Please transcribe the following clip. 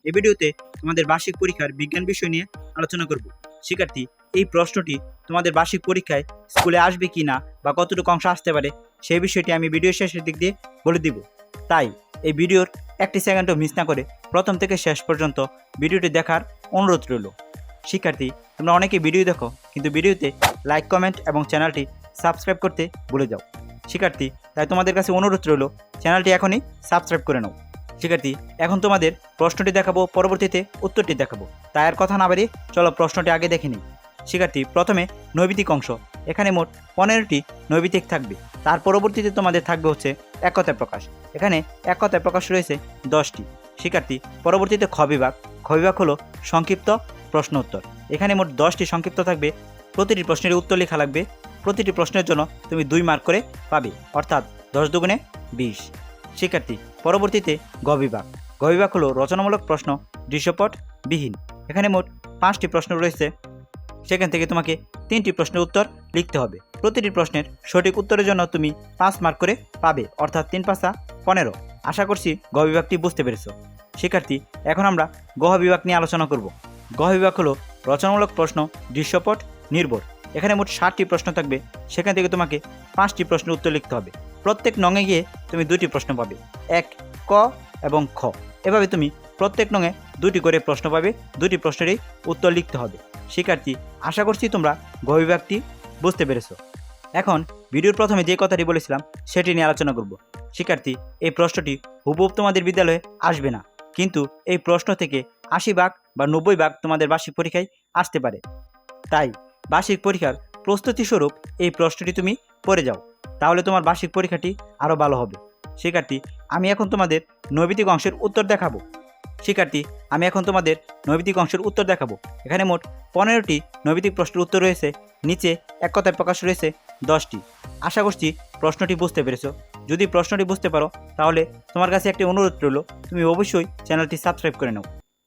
এই ভিডিওতে তোমাদের বার্ষিক পরীক্ষার বিজ্ঞান বিষয় নিয়ে আলোচনা করব। শিক্ষার্থী, এই প্রশ্নটি তোমাদের বার্ষিক পরীক্ষায় স্কুলে আসবে কি না বা কতটুকু অংশ আসতে পারে সেই বিষয়টি আমি ভিডিও শেষের দিক দিয়ে বলে দিব। তাই এই ভিডিওর একটি সেকেন্ডও মিস না করে প্রথম থেকে শেষ পর্যন্ত ভিডিওটি দেখার অনুরোধ রইল। শিক্ষার্থী, তোমরা অনেকে ভিডিও দেখো কিন্তু ভিডিওতে লাইক, কমেন্ট এবং চ্যানেলটি সাবস্ক্রাইব করতে ভুলে যাও। শিক্ষার্থী, তাই তোমাদের কাছে অনুরোধ রইল চ্যানেলটি এখনই সাবস্ক্রাইব করে নাও। শিক্ষার্থী, এখন তোমাদের প্রশ্নটি দেখাবো, পরবর্তীতে উত্তরটি দেখাবো। তাই আর কথা না বাড়িয়ে চলো প্রশ্নটি আগে দেখে নিই। শিক্ষার্থী, প্রথমে নৈবিতিক অংশ। এখানে মোট 15টি নৈবিতিক থাকবে। তার পরবর্তীতে তোমাদের থাকবে হচ্ছে এক কথায় প্রকাশ। এখানে এক কথায় প্রকাশ রয়েছে 10টি। শিক্ষার্থী, পরবর্তীতে খ বিভাগ। খ বিভাগ হলো সংক্ষিপ্ত প্রশ্ন উত্তর। এখানে মোট 10টি সংক্ষিপ্ত থাকবে। প্রতিটি প্রশ্নের উত্তর লেখা লাগবে। প্রতিটি প্রশ্নের জন্য তুমি 2 মার্ক করে পাবে, অর্থাৎ 10 দুগুণে 20। শিক্ষার্থী, পরবর্তীতে গ বিভাগ। গ বিভাগ হলো রচনামূলক প্রশ্ন দৃশ্যপট বিহীন। এখানে মোট 5টি প্রশ্ন রয়েছে। সেখান থেকে তোমাকে 3টি প্রশ্নের উত্তর লিখতে হবে। প্রতিটি প্রশ্নের সঠিক উত্তরের জন্য তুমি 5 মার্ক করে পাবে, অর্থাৎ 3 পাঁচা 15। আশা করছি গ বিভাগটি বুঝতে পেরেছো। শিক্ষার্থী, এখন আমরা গ বিভাগ নিয়ে আলোচনা করব। গ বিভাগ হলো রচনামূলক প্রশ্ন দৃশ্যপট নির্ভর। এখানে মোট 60টি প্রশ্ন থাকবে। সেখান থেকে তোমাকে 5টি প্রশ্নের উত্তর লিখতে হবে। প্রত্যেক নঙে গিয়ে তুমি 2টি প্রশ্ন পাবে, এক ক এবং খ। এভাবে তুমি প্রত্যেক নঙে 2টি করে প্রশ্ন পাবে। 2টি প্রশ্নেরই উত্তর লিখতে হবে। শিক্ষার্থী, আশা করছি তোমরা গ বিভাগটি বুঝতে পেরেছো। এখন ভিডিওর প্রথমে যে কথাটি বলেছিলাম সেটি নিয়ে আলোচনা করব। শিক্ষার্থী, এই প্রশ্নটি হুবহুব তোমাদের বিদ্যালয়ে আসবে না, কিন্তু এই প্রশ্ন থেকে 80 ভাগ বা 90 ভাগ তোমাদের বার্ষিক পরীক্ষায় আসতে পারে। তাই বার্ষিক পরীক্ষার প্রস্তুতি স্বরূপ এই প্রশ্নটি তুমি পড়ে যাও, তাহলে তোমার বার্ষিক পরীক্ষাটি আরও ভালো হবে। শিক্ষার্থী, আমি এখন তোমাদের নৈবিতিক অংশের উত্তর দেখাবো। এখানে মোট 15টি নৈবিতিক প্রশ্নের উত্তর রয়েছে। নিচে এক কথায় প্রকাশ রয়েছে 10টি। আশা করছি প্রশ্নটি বুঝতে পেরেছো। যদি প্রশ্নটি বুঝতে পারো তাহলে তোমার কাছে একটি অনুরোধ রইল, তুমি অবশ্যই চ্যানেলটি সাবস্ক্রাইব করে নাও।